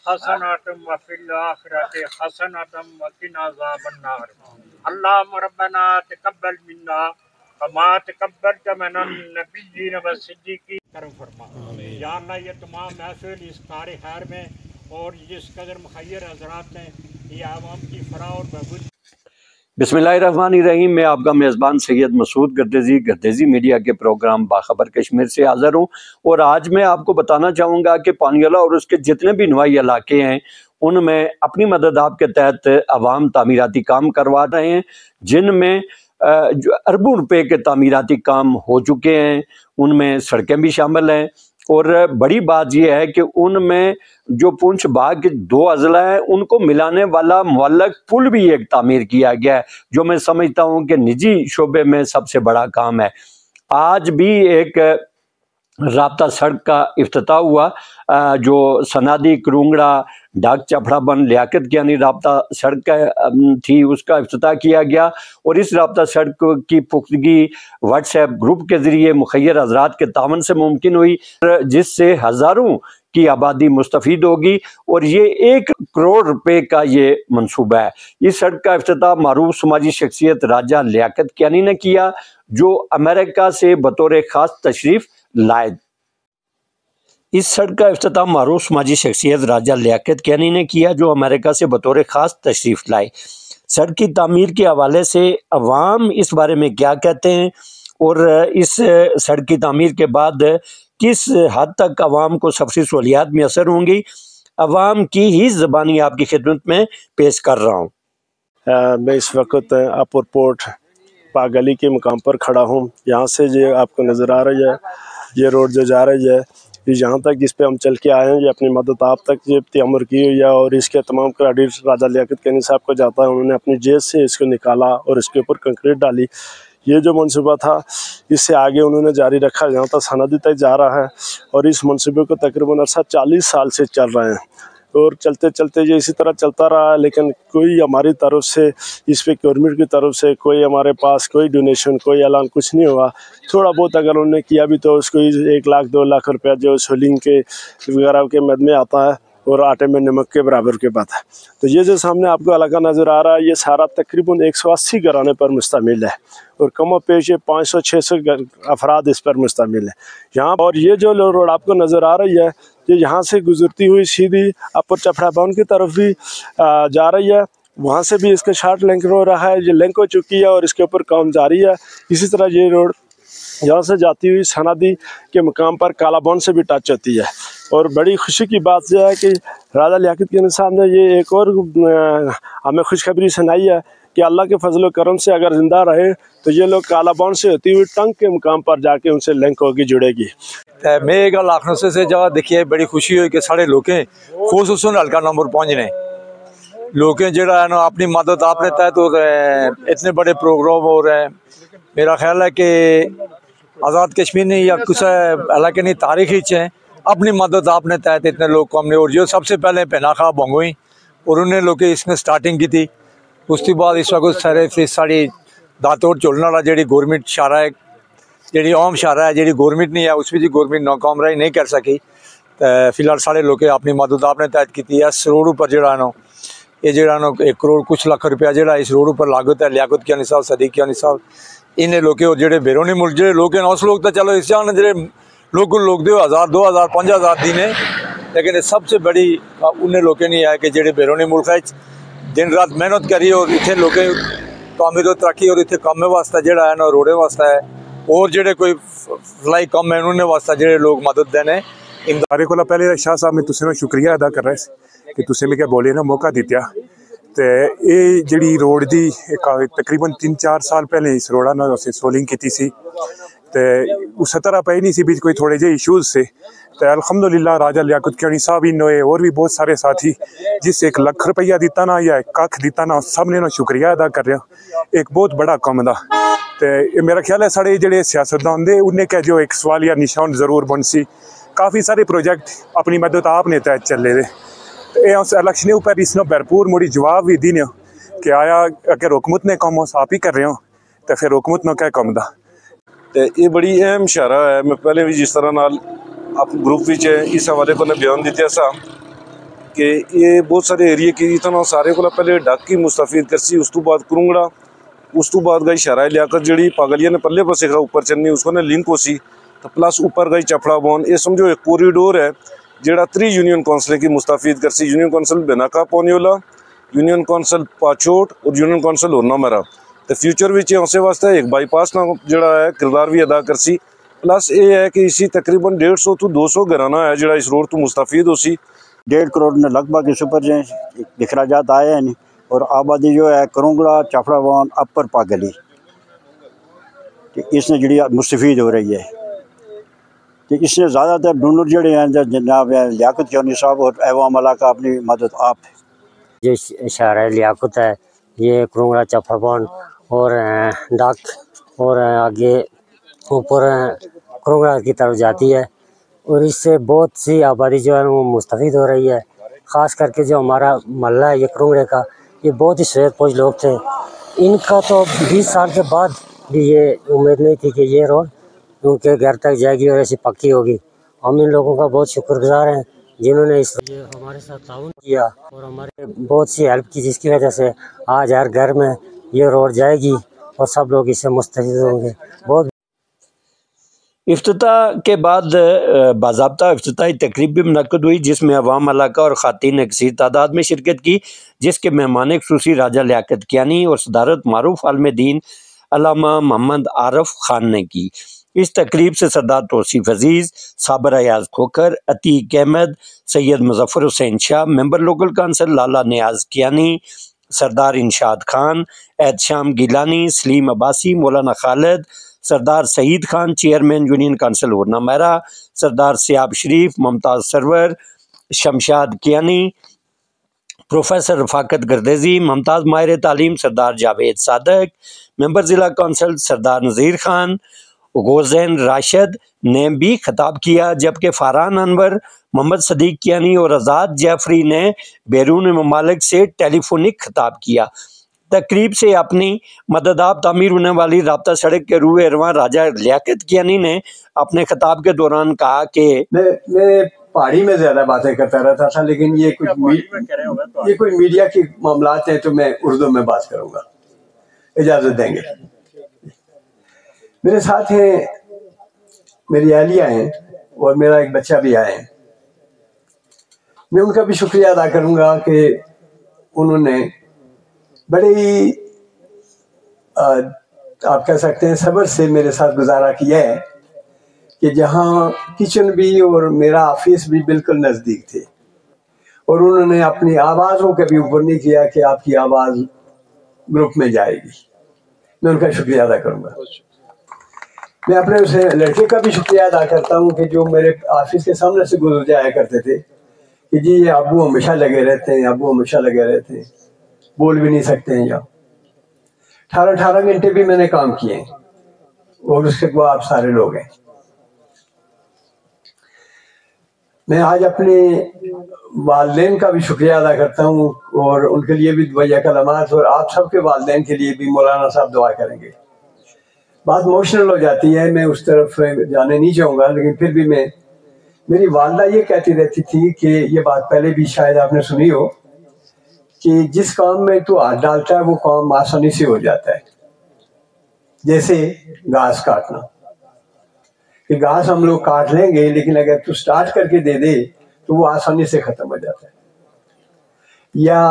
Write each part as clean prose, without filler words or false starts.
حسنة وفي الآخرة حسنة وقنا عذاب النار اللهم ربنا تقبل منا کما تقبلت من النبیین والصدیقین کرم فرما یا اللہ یہ تمام محفل اس کار خیر میں اور جس قدر مخیر حضرات نے یہ عوام کی فلاح اور بہبود. بسم اللہ الرحمن الرحیم. میں آپ کا میزبان سید مسعود گردیزی میڈیا کے پروگرام باخبر کشمیر سے حاضر ہوں، اور آج میں آپ کو بتانا چاہوں گا کہ پانیولہ اور اس کے جتنے بھی نوائی علاقے ہیں ان میں اپنی مدد آپ کے تحت عوام تعمیراتی کام کروا رہے ہیں، جن میں اربوں روپے کے تعمیراتی کام ہو چکے ہیں. ان میں سڑکیں بھی شامل ہیں، اور بڑی بات یہ ہے کہ ان میں جو پونچھ باغ کے 2 اضلاع ہیں ان کو ملانے والا معلق پل بھی ایک تعمیر کیا گیا ہے، جو میں سمجھتا ہوں کہ نجی شعبے میں سب سے بڑا کام ہے. آج بھی ایک رابطہ سڑک کا افتتاح ہوا، جو سنادی کرونگڑا ڈاک چپڑا بن لیاقت کیانی رابطہ سڑک تھی، اس کا افتتاح کیا گیا. اور اس رابطہ سڑک کی پختگی واٹس ایپ گروپ کے ذریعے مخیر حضرات کے تعاون سے ممکن ہوئی، جس سے ہزاروں کی آبادی مستفید ہوگی، اور یہ 1 کروڑ روپے کا یہ منصوبہ ہے. اس سڑک کا افتتاح معروف سماجی شخصیت راجہ لیاقت کیانی نے کیا، جو امریکہ سے بطور خاص تشریف لائے. اس سڑک کا افتتاح معروف سماجی شخصیت راجہ لیاقت کیانی نے کیا، جو امریکہ سے بطور خاص تشریف لائے. سڑک کی تعمیر کے حوالے سے عوام اس بارے میں کیا کہتے ہیں، اور اس سڑک کی تعمیر کے بعد کس حد تک عوام کو سفری سہولیات میسر ہوں گی، عوام کی ہی زبانی آپ کی خدمت میں پیش کر رہا ہوں. میں اس وقت اپر پورٹ پاگلی کے مقام پر کھڑا ہوں. یہاں سے جو آپ کو نظر آ رہی ہے یہ روڈ جو جا رہی ہے، یہاں تک جس پہ ہم چل کے آئے ہیں، یہ اپنی مدد آپ تک یہ تعمیر کی ہوئی ہے، اور اس کے تمام کریڈٹ راجہ لیاقت کیانی صاحب کو جاتا ہے. انہوں نے اپنی جیب سے اس کو نکالا اور اس کے اوپر کنکریٹ ڈالی. یہ جو منصوبہ تھا اس سے آگے انہوں نے جاری رکھا، یہاں تک سنادی تک جا رہا ہے، اور اس منصوبے کو تقریباً عرصہ 40 سال سے چل رہے ہیں، اور چلتے چلتے یہ اسی طرح چلتا رہا ہے. لیکن کوئی ہماری طرف سے اس پہ گورنمنٹ کی طرف سے کوئی ہمارے پاس کوئی ڈونیشن کوئی اعلان کچھ نہیں ہوا. تھوڑا بہت اگر انہوں نے کیا بھی تو اس کو 1 لاکھ 2 لاکھ روپیہ جو سولنگ کے وغیرہ کے مد میں آتا ہے، اور آٹے میں نمک کے برابر کے بات ہے. تو یہ جو سامنے آپ کو علاقہ نظر آ رہا ہے، یہ سارا تقریباً 180 گھرانے پر مشتمل ہے، اور کم و پیش 500-600 افراد اس پر مشتمل ہے یہاں. اور یہ جو روڈ آپ کو نظر آ رہی ہے، یہ یہاں سے گزرتی ہوئی سیدھی اپر چپڑا بن کی طرف بھی جا رہی ہے. وہاں سے بھی اس کا شارٹ لنک ہو رہا ہے، یہ لنک ہو چکی ہے اور اس کے اوپر کام جاری ہے. اسی طرح یہ روڈ یہاں سے جاتی ہوئی سنادی کے مقام پر کالا بون سے بھی ٹچ ہوتی ہے. اور بڑی خوشی کی بات یہ ہے کہ راجہ لیاقت کیانی صاحب نے یہ ایک اور ہمیں خوشخبری سنائی ہے کہ اللہ کے فضل و کرم سے اگر زندہ رہے تو یہ لوگ کالا بون سے ہوتی ہوئی ٹنگ کے مقام پر جا کے ان سے لنک ہوگی، جڑے گی. میں یہ گل آخر سے جگہ دیکھیے بڑی خوشی ہوئی کہ سارے لوگیں خصوصاً ہلکا نمبر 5 نے لوگیں جڑا ہے نا اپنی مدد آپ نے تحت ہو رہے ہیں، اتنے بڑے پروگرام ہو رہے ہیں. میرا خیال ہے کہ آزاد کشمیر نے یا کچھ علاقے نہیں تاریخی ہیں اپنی مدد آپ نے تحت اتنے لوگ کو ہم نے، اور جو سب سے پہلے پہناخا بنگوئی اور انہیں لوگ اس نے سٹارٹنگ کی تھی. اس کے بعد اس وقت سارے ساری داتوڑ چولنے والا جیڑی گورنمنٹ شارہ ہے، جیڑی عام شارہ ہے جیڑی گورنمنٹ نہیں ہے، اس بھی گورنمنٹ ناکام رہی نہیں کر سکی. فی الحال سارے لوگ اپنی مدد آپ نے تحت کی ہے. اس روڈ پر جڑا ہے نا یہ جڑا نا 1 کروڑ کچھ لاکھ روپیہ جڑا اس روڈ پر لاگت ہے. لیاقت کیانی صاحب، صدیق کیانی صاحب، انہیں لوگ اور جڑے بیرونی ملک جڑے لوگ ہیں اس لوگ تو چلو اس جان جڑے لوگ دے 1000 2000 5000 دینے، لیکن سب سے بڑی انہیں لوگ نہیں ہے کہ جڑے بیرونی ملک ہے دن رات محنت کری اور اتنے لوگ تعمیر و ترقی اور اتنے کام واسطے جڑا ہے نا روڈے واسطے ہے اور جڑے کوئی فلائی کام ہے انہوں نے واسطے جڑے لوگ مدد دینے. سارے کو پہلے شاہ صاحب میں تُسے شکریہ ادا کر رہے کہ تُسے میں کیا بولے نا موقع دیتیا. تو یہ جڑی روڈ دی تقریباً 3-4 سال پہلے اس روڈا نا اسے سولنگ کی سی، تو اس طرح پہ نہیں سی بھی کوئی تھوڑے جے ایشوز سے. تو الحمدللہ راجہ لیاقت کیانی صاحب ہی نوئے اور بھی بہت سارے ساتھی جس 1 لاکھ روپیہ دیتا نا یا 1 کاکھ دیتا نا سب نے نا شکریہ ادا کر رہا. ایک بہت بڑا کام دا. تو میرا خیال ہے سارے جڑے سیاستدان دے انہیں کہ جو ایک سوالیہ نشان ضرور بن سی. کافی سارے پروجیکٹ اپنی مدد آپ نے تحت چلے دے. اس الیکشن اوپر اس نے بھرپور مڑی جواب بھی دینے کہ آیا اگر حکومت نے کام آپ ہی کر رہے ہوں تو پھر حکومت نے کیا کام دا. یہ بڑی اہم شہرہ ہے. میں پہلے بھی جس طرح نال آپ گروپ اس حوالے کو بیان دیتے سا کہ یہ بہت سارے ایریے کی اتنا سارے کو پہلے ڈک کی مستفید کرسی، اس تو بعد کرونگڑا، اس تو بعد گئی شہرائے لیاقت جڑی پاگلیاں نے پلے پسے کا اوپر چلنی اس کو نے لنک ہو سی، تو پلس اوپر گئی چپڑا بون، یہ سمجھو ایک کوریڈور ہے جڑا 3 یونین کونسل کی مستفید کرسی، یونین کونسل بیناکا پونیولا، یونین کونسل پاچوٹ اور یونین کونسل ہورنا مرا، تو فیوچر وچ اسے واسطے ایک بائی پاس نہ جڑا ہے کردار بھی ادا کرسی۔ پلس یہ ہے کہ اسی تقریباً 150 تو 200 گھرانہ ہے جڑا اس روڈ تو مستفید ہو سی۔ 1.5 کروڑ نے لگ بھگ اس اوپر جو اخراجات آئے ہیں، اور آبادی جو ہے کرونگڑا، چافڑا وان، اپر پاگلی اس نے جڑی مستفید ہو رہی ہے، کہ اس سے زیادہ تر ڈونر جڑے ہیں جناب لیاقت کیانی صاحب اور عوام علاقہ اپنی مدد آپ جو شہر لیاقت ہے یہ کرونگڑا، چافڑا وان اور ڈاک اور آگے اوپر کرونگڑا کی طرف جاتی ہے، اور اس سے بہت سی آبادی جو ہے وہ مستفید ہو رہی ہے۔ خاص کر کے جو ہمارا محلہ ہے یہ کرونگڑے کا، یہ بہت ہی صحت پوش لوگ تھے، ان کا تو 20 سال کے بعد بھی یہ امید نہیں تھی کہ یہ روڈ ان کے گھر تک جائے گی اور ایسی پکی ہوگی۔ ہم ان لوگوں کا بہت شکر گزار ہیں جنہوں نے ہمارے ساتھ تعاون کیا اور ہمارے بہت سی ہیلپ کی، جس کی وجہ سے آج ہر گھر میں یہ روڈ جائے گی اور سب لوگ اس سے مستفید ہوں گے۔ بہت افتتاح کے بعد باضابطہ افتتاحی تقریب بھی منعقد ہوئی، جس میں عوام علاقہ اور خواتین نے کثیر تعداد میں شرکت کی، جس کے مہمان خصوصی راجہ لیاقت کیانی اور صدارت معروف عالم دین علامہ محمد عارف خان نے کی۔ اس تقریب سے سردار توصیف عزیز، صابر ایاز کھوکھر، عتیق احمد، سید مظفر حسین شاہ، ممبر لوکل کونسل لالا نیاز کیانی، سردار انشاد خان، احتشام گیلانی، سلیم عباسی، مولانا خالد، سردار سعید خان، چیئرمین یونین کونسل ہورنا مہرا، سردار سیاب شریف، ممتاز سرور، شمشاد کیانی، پروفیسر رفاقت گردیزی، ممتاز ماہر تعلیم سردار جاوید صادق، ممبر ضلع کونسل سردار نذیر خان، غوزین راشد نے بھی خطاب کیا، جبکہ فاران انور، محمد صدیق کیانی اور آزاد جعفری نے بیرون ممالک سے ٹیلی فونک خطاب کیا۔ تقریب سے اپنی مددآب تعمیر ہونے والی رابطہ سڑک کے روح رواں راجہ لیاقت کیانی نے اپنے خطاب کے دوران کہا کہ میں پہاڑی میں زیادہ باتیں کرتا رہتا تھا، لیکن یہ کوئی میڈیا کے معاملات ہیں تو میں اردو میں بات کروں گا، اجازت دیں گے۔ میرے ساتھ ہیں میری اہلیہ ہیں اور میرا ایک بچہ بھی آئے ہیں، میں ان کا بھی شکریہ ادا کروں گا کہ انہوں نے بڑے ہی آپ کہہ سکتے ہیں صبر سے میرے ساتھ گزارا کیا ہے، کہ جہاں کچن بھی اور میرا آفس بھی بالکل نزدیک تھے، اور انہوں نے اپنی آواز کو کبھی اوپر نہیں کیا کہ آپ کی آواز گروپ میں جائے گی۔ میں ان کا شکریہ ادا کروں گا۔ میں اپنے اسے لڑکے کا بھی شکریہ ادا کرتا ہوں کہ جو میرے آفس کے سامنے سے گزر جایا کرتے تھے کہ جی یہ ابو ہمیشہ لگے رہتے ہیں، ابو ہمیشہ لگے رہتے ہیں، بول بھی نہیں سکتے ہیں۔ یا 18 گھنٹے بھی میں نے کام کیے ہیں، اور اس کے بعد آپ سارے لوگ ہیں۔ میں آج اپنے والدین کا بھی شکریہ ادا کرتا ہوں، اور ان کے لیے بھی دعائیہ کلمات، اور آپ سب کے والدین کے لیے بھی مولانا صاحب دعا کریں گے۔ بات ایموشنل ہو جاتی ہے، میں اس طرف جانے نہیں چاہوں گا، لیکن پھر بھی میری والدہ یہ کہتی رہتی تھی کہ یہ بات پہلے بھی شاید آپ نے سنی ہو کہ جس کام میں تو ہاتھ ڈالتا ہے وہ کام آسانی سے ہو جاتا ہے، جیسے گھاس کاٹنا، کہ گھاس ہم لوگ کاٹ لیں گے لیکن اگر تو سٹارٹ کر کے دے دے تو وہ آسانی سے ختم ہو جاتا ہے۔ یا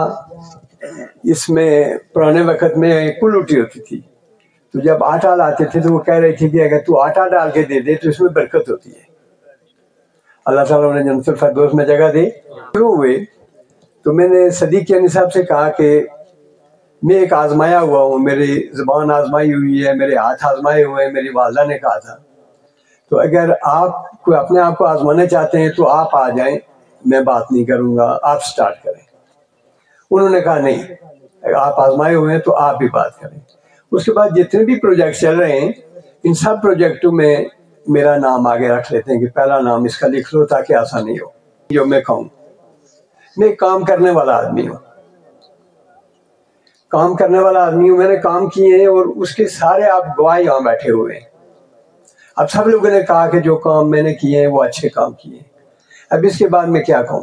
اس میں پرانے وقت میں کل اٹھی ہوتی تھی، تو جب آٹا لاتے تھے تو وہ کہہ رہی تھی کہ اگر تو آٹا ڈال کے دے دے تو اس میں برکت ہوتی ہے۔ اللہ تعالیٰ نے جنت الفردوس میں جگہ دے۔ شروع ہوئے تو میں نے صدیق کیانی صاحب سے کہا کہ میں ایک آزمایا ہوا ہوں، میری زبان آزمائی ہوئی ہے، میرے ہاتھ آزمائے ہوئے ہیں، میری والدہ نے کہا تھا، تو اگر آپ کوئی اپنے آپ کو آزمانا چاہتے ہیں تو آپ آ جائیں، میں بات نہیں کروں گا، آپ سٹارٹ کریں۔ انہوں نے کہا نہیں، اگر آپ آزمائے ہوئے ہیں تو آپ بھی بات کریں۔ اس کے بعد جتنے بھی پروجیکٹ چل رہے ہیں ان سب پروجیکٹوں میں میرا نام آگے رکھ لیتے ہیں کہ پہلا نام اس کا لکھ لو تاکہ آسانی ہو۔ جو میں کہوں، میں ایک کام کرنے والا آدمی ہوں، کام کرنے والا آدمی ہوں، میں نے کام کیے ہیں اور اس کے سارے آپ گواہ یہاں بیٹھے ہوئے ہیں۔ اب سب لوگوں نے کہا کہ جو کام میں نے کیے ہیں وہ اچھے کام کیے ہیں، اب اس کے بعد میں کیا کہوں؟